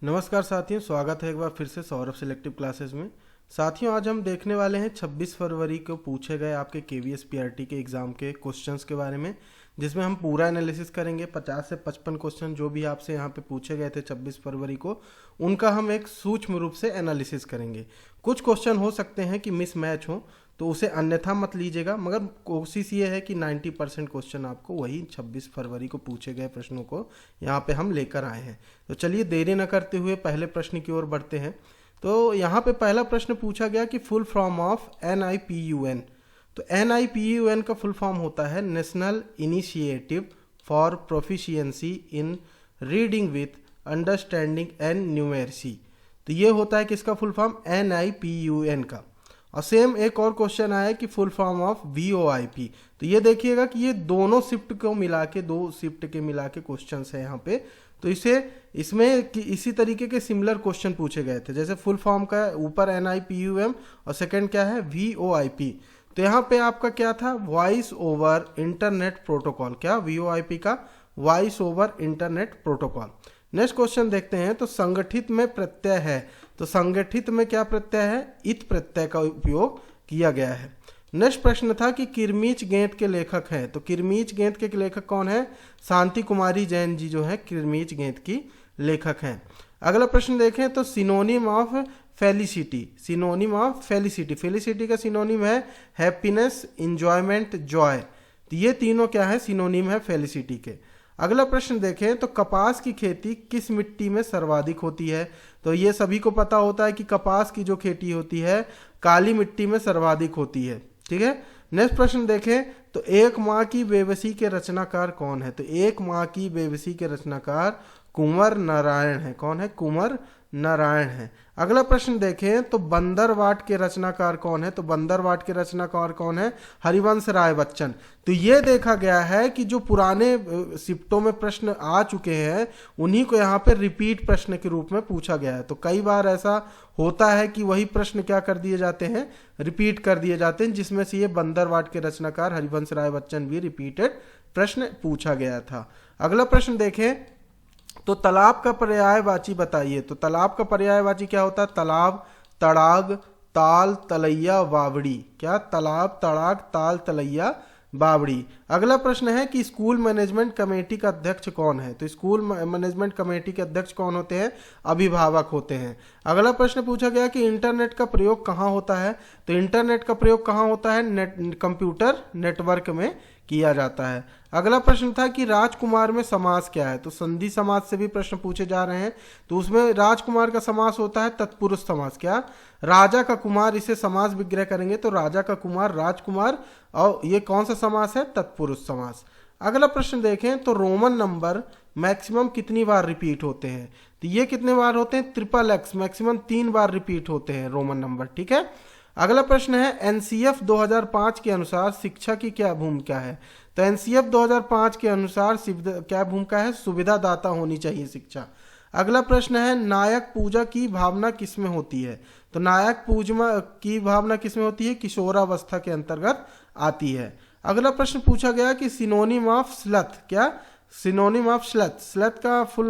नमस्कार साथियों, स्वागत है एक बार फिर से सौरभ सिलेक्टिव क्लासेस में। साथियों, आज हम देखने वाले हैं 26 फरवरी को पूछे गए आपके केवीएस पीआरटी के एग्ज़ाम के क्वेश्चंस के बारे में, जिसमें हम पूरा एनालिसिस करेंगे। 50 से 55 क्वेश्चन जो भी आपसे यहाँ पे पूछे गए थे 26 फरवरी को, उनका हम एक सूक्ष्म रूप से एनालिसिस करेंगे। कुछ क्वेश्चन हो सकते हैं कि मिसमैच हो, तो उसे अन्यथा मत लीजिएगा, मगर कोशिश ये है कि 90% क्वेश्चन आपको वही 26 फरवरी को पूछे गए प्रश्नों को यहाँ पे हम लेकर आए हैं। तो चलिए देरी न करते हुए पहले प्रश्न की ओर बढ़ते हैं। तो यहाँ पे पहला प्रश्न पूछा गया कि फुल फॉर्म ऑफ NIPUN। तो NIPUN का फुल फॉर्म होता है national initiative for proficiency in reading with understanding and numeracy. तो ये होता है किसका फुल फॉर्म? NIPUN का। और सेम एक और क्वेश्चन आया कि फुल फॉर्म ऑफ VOIP। तो ये देखिएगा कि ये दोनों शिफ्ट को मिला के, दो शिफ्ट के मिला के क्वेश्चन है यहाँ पे। तो इसमें इसी तरीके के सिमिलर क्वेश्चन पूछे गए थे। जैसे फुल फॉर्म का ऊपर NIPUM और सेकंड क्या है? VOIP। तो यहाँ पे आपका क्या था? Voice over internet protocol. क्या? VOIP का voice over internet protocol. Next question देखते हैं। तो संगठित में प्रत्यय है, तो संगठित में क्या प्रत्यय है? इत प्रत्यय का उपयोग किया गया है। नेक्स्ट प्रश्न था कि किरमिच गेंद के लेखक हैं। तो किरमिच गेंद के लेखक कौन है? शांति कुमारी जैन जी जो है किरमिच गेंद की लेखक हैं। अगला प्रश्न देखें तो synonym of felicity. Synonym of felicity, felicity का सिनोनिम है हैप्पीनेस, इंजॉयमेंट, जॉय। तो ये तीनों क्या है? सिनोनिम है फेलिसिटी के। अगला प्रश्न देखें तो कपास की खेती किस मिट्टी में सर्वाधिक होती है? तो ये सभी को पता होता है कि कपास की जो खेती होती है काली मिट्टी में सर्वाधिक होती है। ठीक है। नेक्स्ट प्रश्न देखें तो एक माँ की बेबसी के रचनाकार कौन है? तो एक माँ की बेबसी के रचनाकार कुंवर नारायण है। कौन है? कुंवर नारायण है। अगला प्रश्न देखें तो बंदरवाट के रचनाकार कौन है? तो बंदरवाट के रचनाकार कौन है? हरिवंश राय बच्चन। तो ये देखा गया है कि जो पुराने शिफ्टों में प्रश्न आ चुके हैं उन्हीं को यहाँ पे रिपीट प्रश्न के रूप में पूछा गया है। तो कई बार ऐसा होता है कि वही प्रश्न क्या कर दिए जाते हैं? रिपीट कर दिए जाते हैं, जिसमें से ये बंदरवाट के रचनाकार हरिवंश राय बच्चन भी रिपीटेड प्रश्न पूछा गया था। अगला प्रश्न देखें तो तालाब का पर्यायवाची बताइए। तो तालाब का पर्यायवाची क्या होता है? तालाब, तड़ाग, ताल, तलैया, बावड़ी। क्या? तालाब, तड़ाग, ताल, तलैया, बावड़ी। अगला प्रश्न है कि स्कूल मैनेजमेंट कमेटी का अध्यक्ष कौन है? तो स्कूल मैनेजमेंट कमेटी के अध्यक्ष कौन होते हैं? अभिभावक होते हैं। अगला प्रश्न पूछा गया कि इंटरनेट का प्रयोग कहाँ होता है? तो इंटरनेट का प्रयोग कहाँ होता है? कंप्यूटर नेटवर्क में किया जाता है। अगला प्रश्न था कि राजकुमार में समास क्या है? तो संधि समास से भी प्रश्न पूछे जा रहे हैं। तो उसमें राजकुमार का समास होता है तत्पुरुष समास। क्या? राजा का कुमार, इसे समास विग्रह करेंगे तो राजा का कुमार, राजकुमार। और ये कौन सा समास है? तत्पुरुष समास। अगला प्रश्न देखें तो रोमन नंबर मैक्सिमम कितनी बार रिपीट होते हैं? तो ये कितने बार होते हैं? XXX, मैक्सिमम 3 बार रिपीट होते हैं रोमन नंबर। ठीक है। अगला प्रश्न है NCF 2005 के अनुसार शिक्षा की क्या भूमिका है? तो NCF 2005 के अनुसार क्या भूमिका है? सुविधादाता होनी चाहिए शिक्षा। अगला प्रश्न है नायक पूजा की भावना किसमें होती है? तो नायक पूजा की भावना किसमें होती है? किशोरावस्था के अंतर्गत आती है। अगला प्रश्न पूछा गया कि सिनोनिम ऑफ स्लथ। क्या? सिनोनिम ऑफ स्लथ, स्लथ का फुल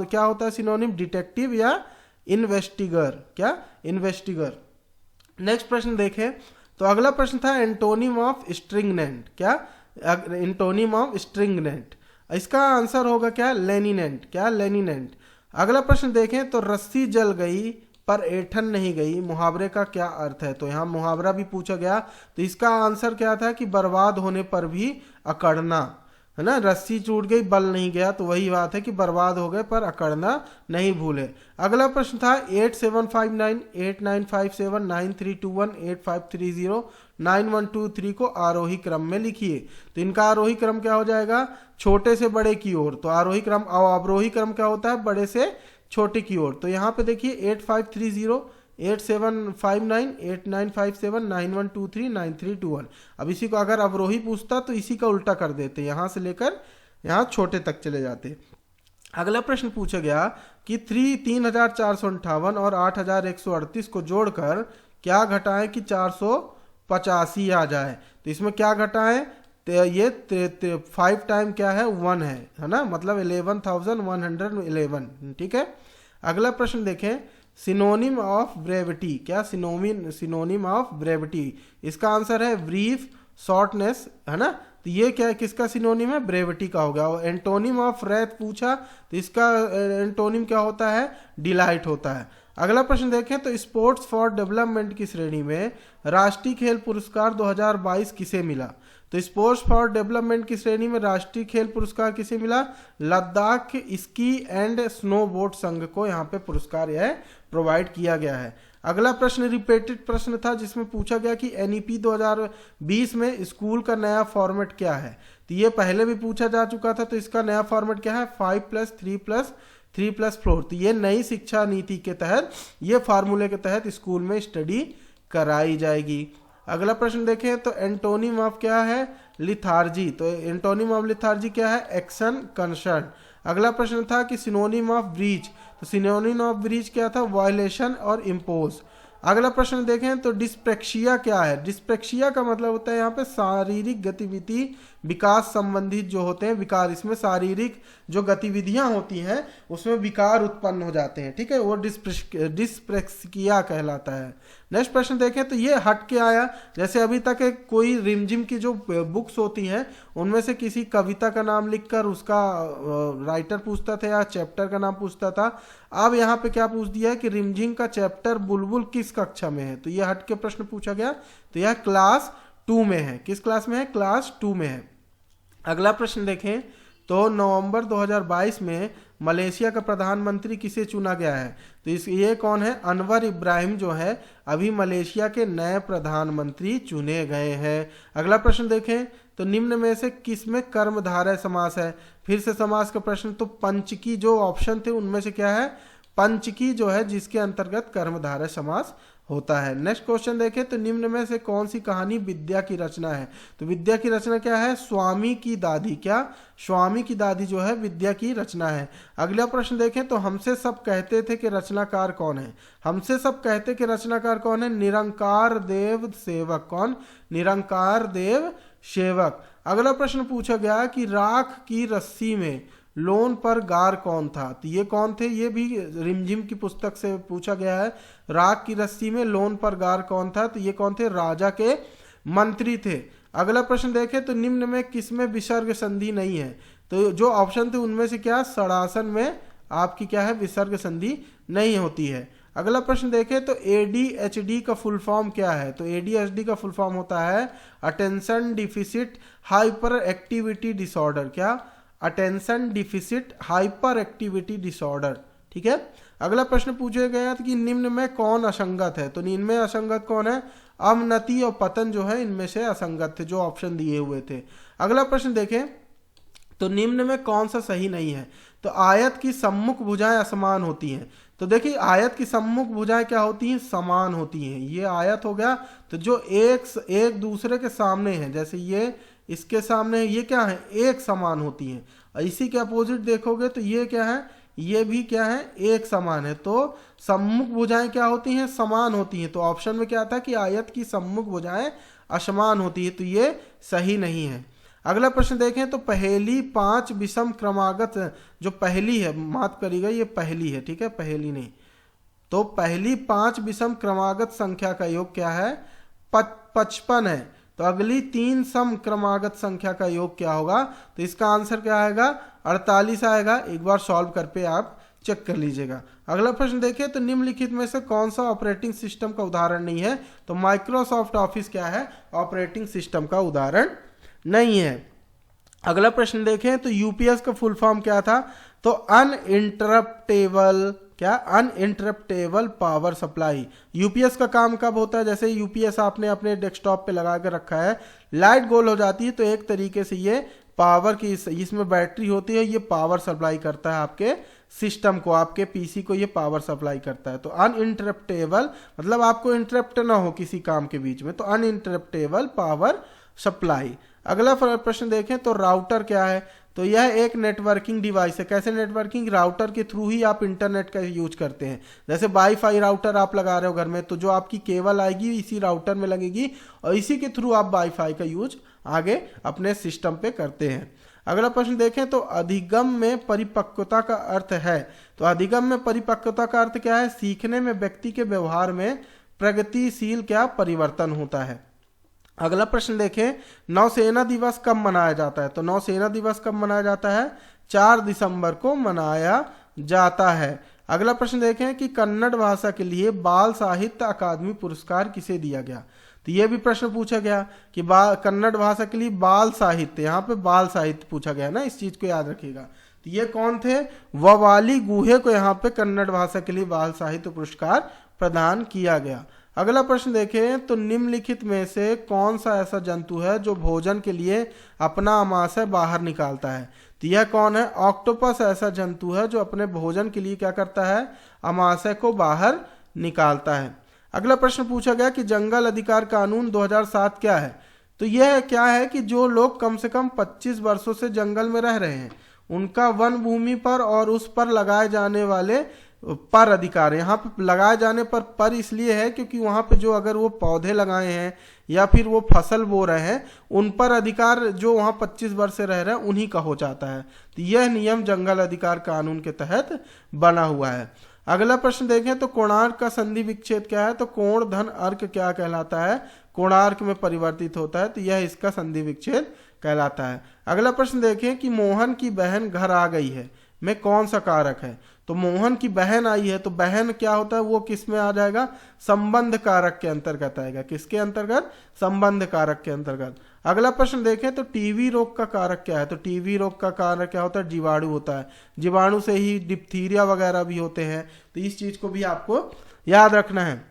क्या होता है? सिनोनिम डिटेक्टिव या इन्वेस्टिगर। क्या? इन्वेस्टिगर। नेक्स्ट प्रश्न देखें तो अगला प्रश्न था एंटोनिम ऑफ स्ट्रिंगनेंट। क्या? Antonym of stringent. इसका आंसर होगा क्या? लेनिनेंट। क्या? लेनिनेंट। अगला प्रश्न देखें तो रस्सी जल गई पर ऐंठन नहीं गई, मुहावरे का क्या अर्थ है? तो यहाँ मुहावरा भी पूछा गया। तो इसका आंसर क्या था कि बर्बाद होने पर भी अकड़ना, है ना। रस्सी टूट गई, बल नहीं गया, तो वही बात है कि बर्बाद हो गए पर अकड़ना नहीं भूले। अगला प्रश्न था 8759 8957 9321 8530 9123 को आरोही क्रम में लिखिए। तो इनका आरोही क्रम क्या हो जाएगा? छोटे से बड़े की ओर। तो आरोही क्रम और अवरोही क्रम क्या होता है? बड़े से छोटे की ओर। तो यहाँ पे देखिए 8530 8759 8957 9123 9321। अब इसी को अगर अवरोही पूछता तो इसी का उल्टा कर देते, यहाँ से लेकर यहाँ छोटे तक चले जाते। अगला प्रश्न पूछा गया कि 3458 और 8138 को जोड़कर क्या घटाएं कि 485 आ जाए? तो इसमें क्या घटाएं? तो ये 5 टाइम क्या है? 1 है ना, मतलब 11,111। ठीक है। अगला प्रश्न देखें, सिनोनिम ऑफ ब्रेविटी, क्या सिनोनिम ऑफ ब्रेविटी, इसका आंसर है ब्रीफ, शॉर्टनेस, है ना। तो ये क्या है, किसका सिनोनिम है, ब्रेविटी का हो गया। और एंटोनिम ऑफ रेथ पूछा तो इसका एंटोनिम क्या होता है, डिलाइट होता है। अगला प्रश्न देखें तो स्पोर्ट्स फॉर डेवलपमेंट की श्रेणी में राष्ट्रीय खेल पुरस्कार 2022 किसे मिला। तो स्पोर्ट्स फॉर डेवलपमेंट की श्रेणी में राष्ट्रीय खेल पुरस्कार किसे मिला, लद्दाख स्की एंड स्नोबोर्ड संघ को यहाँ पे पुरस्कार यह प्रोवाइड किया गया है। अगला प्रश्न रिपीटेड प्रश्न था जिसमें पूछा गया कि एनईपी 2020 में स्कूल का नया फॉर्मेट क्या है। तो ये पहले भी पूछा जा चुका था, तो इसका नया फॉर्मेट क्या है, 5+3+3+4। तो ये नई शिक्षा नीति के तहत, ये फार्मूले के तहत स्कूल में स्टडी कराई जाएगी। अगला प्रश्न देखें तो एंटोनिम ऑफ क्या है, लिथार्जी। तो एंटोनिम ऑफ लिथार्जी क्या है, एक्शन कंसर्न। अगला प्रश्न था कि सिनोनिम ऑफ ब्रीच। तो सिनोनिम ऑफ ब्रीच क्या था, वायलेशन और इम्पोज। अगला प्रश्न देखें तो डिस्प्रेक्सिया क्या है। डिस्प्रेक्सिया का मतलब होता है यहाँ पे शारीरिक गतिविधि विकास संबंधित जो होते हैं विकार, इसमें शारीरिक जो गतिविधियां होती हैं उसमें विकार उत्पन्न हो जाते हैं, ठीक है, वो डिस्प्रेक्सिया कहलाता है। नेक्स्ट प्रश्न देखें तो ये हट के आया, जैसे अभी तक कोई रिमझिम की जो बुक्स होती हैं उनमें से किसी कविता का नाम लिखकर उसका राइटर पूछता था या चैप्टर का नाम पूछता था। अब यहाँ पे क्या पूछ दिया है कि रिमझिम का चैप्टर बुलबुल किस कक्षा में है। तो ये हट के प्रश्न पूछा गया, तो यह क्लास 2 में है। किस क्लास में है, क्लास 2 में है। अगला प्रश्न देखें तो नवंबर 2022 में मलेशिया का प्रधानमंत्री किसे चुना गया है। तो ये कौन है, अनवर इब्राहिम जो है अभी मलेशिया के नए प्रधानमंत्री चुने गए हैं। अगला प्रश्न देखें तो निम्न में से किस में कर्मधारय समास है। फिर से समास का प्रश्न, तो पंचकी जो ऑप्शन थे उनमें से क्या है, पंचकी जो है जिसके अंतर्गत कर्मधारय समास होता है। नेक्स्ट क्वेश्चन देखें तो निम्न में से कौन सी कहानी विद्या की रचना है। तो विद्या की रचना क्या है, स्वामी की दादी। क्या, स्वामी की दादी जो है विद्या की रचना है। अगला प्रश्न देखें तो हमसे सब कहते थे कि रचनाकार कौन है। हमसे सब कहते कि रचनाकार कौन है, निरंकार देव सेवक। कौन, निरंकार देव सेवक। अगला प्रश्न पूछा गया कि राख की रस्सी में लोन पर गार कौन था। तो ये कौन थे, ये भी रिमझिम की पुस्तक से पूछा गया है। राख की रस्सी में लोन पर गार कौन था। तो ये कौन थे, राजा के मंत्री थे। अगला प्रश्न देखें तो निम्न में किसमें विसर्ग संधि नहीं है। तो जो ऑप्शन थे उनमें से क्या, षडासन में आपकी क्या है, विसर्ग संधि नहीं होती है। अगला प्रश्न देखें तो ADHD का फुल फॉर्म क्या है। तो ADHD का फुल फॉर्म होता है attention deficit hyper activity disorder. क्या, attention deficit hyper activity disorder, ठीक है। अगला प्रश्न पूछा गया कि निम्न में कौन असंगत है। तो इनमें असंगत कौन है, अवनति और पतन जो है इनमें से असंगत थे जो ऑप्शन दिए हुए थे। अगला प्रश्न देखें तो निम्न में कौन सा सही नहीं है। तो आयत की सम्मुख भुजाएं असमान होती हैं। तो देखिए आयत की सम्मुख भुजाएं क्या होती हैं, समान होती हैं। ये आयत हो गया, तो जो एक दूसरे के सामने है, जैसे ये इसके सामने ये क्या है, एक समान होती हैं। और इसी के अपोजिट देखोगे तो ये क्या है, ये भी क्या है, एक समान है। तो सम्मुख भुजाएं क्या होती हैं, समान होती हैं। तो ऑप्शन में क्या था कि आयत की सम्मुख भुजाएं असमान होती है, तो ये सही नहीं है। अगला प्रश्न देखें तो पहेली 5 विषम क्रमागत, जो पहली है, माफ करिएगा ये पहली है, ठीक है, पहेली नहीं। तो पहली 5 विषम क्रमागत संख्या का योग क्या है, 55 है। तो अगली 3 सम क्रमागत संख्या का योग क्या होगा। तो इसका आंसर क्या आएगा, 48 आएगा। एक बार सॉल्व कर पे आप चेक कर लीजिएगा। अगला प्रश्न देखिए तो निम्नलिखित में से कौन सा ऑपरेटिंग सिस्टम का उदाहरण नहीं है। तो माइक्रोसॉफ्ट ऑफिस क्या है, ऑपरेटिंग सिस्टम का उदाहरण नहीं है। अगला प्रश्न देखें तो यूपीएस का फुल फॉर्म क्या था। तो अनइंटरप्टेबल, क्या, अनइंटरप्टेबल पावर सप्लाई। यूपीएस का काम कब होता है, जैसे यूपीएस आपने अपने डेस्कटॉप पे लगा कर रखा है, लाइट गोल हो जाती है तो एक तरीके से ये पावर की, इसमें बैटरी होती है, ये पावर सप्लाई करता है आपके सिस्टम को, आपके पीसी को ये पावर सप्लाई करता है। तो अनइंटरप्टेबल मतलब आपको इंटरप्ट ना हो किसी काम के बीच में, तो अनइंटरप्टेबल पावर सप्लाई। अगला प्रश्न देखें तो राउटर क्या है। तो यह एक नेटवर्किंग डिवाइस है। कैसे नेटवर्किंग, राउटर के थ्रू ही आप इंटरनेट का यूज करते हैं। जैसे वाईफाई राउटर आप लगा रहे हो घर में, तो जो आपकी केबल आएगी इसी राउटर में लगेगी और इसी के थ्रू आप वाईफाई का यूज आगे अपने सिस्टम पे करते हैं। अगला प्रश्न देखें तो अधिगम में परिपक्वता का अर्थ है, तो अधिगम में परिपक्वता का अर्थ क्या है? सीखने में व्यक्ति के व्यवहार में प्रगतिशील क्या परिवर्तन होता है। अगला प्रश्न देखें, नौसेना दिवस कब मनाया जाता है? तो नौसेना दिवस कब मनाया जाता है? 4 दिसंबर को मनाया जाता है। अगला प्रश्न देखें कि कन्नड़ भाषा के लिए बाल साहित्य अकादमी पुरस्कार किसे दिया गया? तो ये भी प्रश्न पूछा गया कि कन्नड़ भाषा के लिए बाल साहित्य, यहाँ पे बाल साहित्य पूछा गया ना, इस चीज को याद रखिएगा। तो ये कौन थे? ववाली गुहे को यहाँ पे कन्नड़ भाषा के लिए बाल साहित्य पुरस्कार प्रदान किया गया। अगला प्रश्न देखें तो निम्नलिखित में से कौन सा ऐसा जंतु है जो भोजन के लिए अपना आमाशय बाहर निकालता है? तो यह कौन है? ऑक्टोपस ऐसा जंतु है जो अपने भोजन के लिए क्या करता है? आमाशय को बाहर निकालता है। अगला प्रश्न पूछा गया कि जंगल अधिकार कानून 2007 क्या है? तो यह क्या है कि जो लोग कम से कम 25 वर्षों से जंगल में रह रहे हैं उनका वन भूमि पर और उस पर लगाए जाने वाले पर अधिकार है। यहाँ पे लगाए जाने पर इसलिए है क्योंकि वहां पे जो अगर वो पौधे लगाए हैं या फिर वो फसल बो रहे हैं उन पर अधिकार जो वहां 25 वर्ष से रह रहे हैं उन्हीं का हो जाता है। तो यह नियम जंगल अधिकार कानून के तहत बना हुआ है। अगला प्रश्न देखें तो कोणार्क का संधि विच्छेद क्या है? तो कोण धन अर्क क्या कहलाता है? कोणार्क में परिवर्तित होता है, तो यह इसका संधि विच्छेद कहलाता है। अगला प्रश्न देखें कि मोहन की बहन घर आ गई है में कौन सा कारक है? तो मोहन की बहन आई है, तो बहन क्या होता है? वो किस में आ जाएगा? संबंध कारक के अंतर्गत आएगा। किसके अंतर्गत? संबंध कारक के अंतर्गत। अगला प्रश्न देखें तो टीबी रोग का कारक क्या है? तो टीबी रोग का कारक क्या होता है? जीवाणु होता है। जीवाणु से ही डिप्थीरिया वगैरह भी होते हैं, तो इस चीज को भी आपको याद रखना है।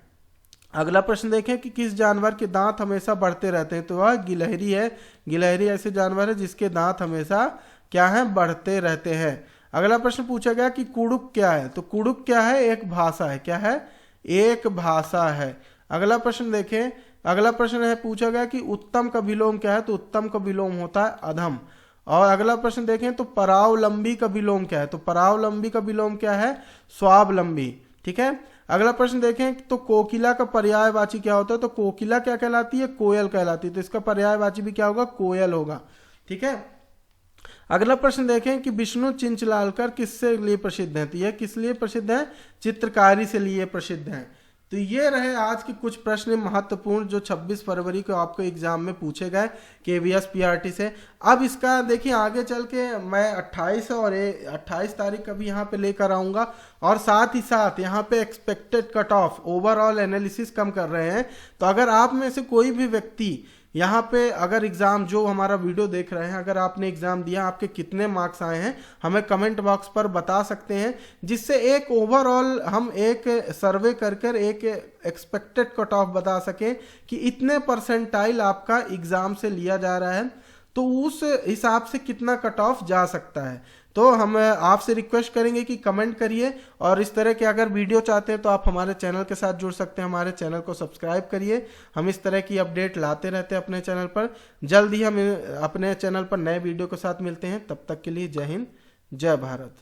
अगला प्रश्न देखें कि किस जानवर के दांत हमेशा बढ़ते रहते हैं? तो वह गिलहरी है। गिलहरी ऐसे जानवर है जिसके दांत हमेशा क्या है? बढ़ते रहते हैं। अगला प्रश्न पूछा गया कि कुड़ुक क्या है? तो कुड़ुक क्या है? एक भाषा है। क्या है? एक भाषा है। अगला प्रश्न देखें, अगला प्रश्न है पूछा गया कि उत्तम का विलोम क्या है? तो उत्तम का विलोम होता है अधम। और अगला प्रश्न देखें तो परावलंबी का विलोम क्या है? तो परावलंबी का विलोम क्या है? स्वावलंबी। ठीक है। अगला प्रश्न देखें तो कोकिला का पर्यायवाची क्या होता है? तो कोकिला क्या कहलाती है? कोयल कहलाती है। तो इसका पर्यायवाची भी क्या होगा? कोयल होगा। ठीक है। अगला प्रश्न देखें कि विष्णु चिंचलालकर किससे लिए प्रसिद्ध हैं? तो यह किस लिए प्रसिद्ध है? चित्रकारी से लिए प्रसिद्ध हैं। तो ये रहे आज के कुछ प्रश्न महत्वपूर्ण जो 26 फरवरी को आपको एग्जाम में पूछे गए केवीएस पीआरटी से। अब इसका देखिए आगे चल के मैं 28 तारीख का भी यहाँ पे लेकर आऊँगा, और साथ ही साथ यहाँ पे expected cut off overall analysis कम कर रहे हैं। तो अगर आप में से कोई भी व्यक्ति यहाँ पे अगर एग्जाम जो हमारा वीडियो देख रहे हैं, अगर आपने एग्जाम दिया, आपके कितने मार्क्स आए हैं हमें कमेंट बॉक्स पर बता सकते हैं, जिससे एक ओवरऑल हम एक सर्वे कर एक एक्सपेक्टेड कट ऑफ बता सकें कि इतने परसेंटाइल आपका एग्जाम से लिया जा रहा है, तो उस हिसाब से कितना कट ऑफ जा सकता है। तो हम आपसे रिक्वेस्ट करेंगे कि कमेंट करिए, और इस तरह के अगर वीडियो चाहते हैं तो आप हमारे चैनल के साथ जुड़ सकते हैं। हमारे चैनल को सब्सक्राइब करिए। हम इस तरह की अपडेट लाते रहते हैं अपने चैनल पर। जल्द ही हम अपने चैनल पर नए वीडियो के साथ मिलते हैं। तब तक के लिए जय हिंद, जय भारत।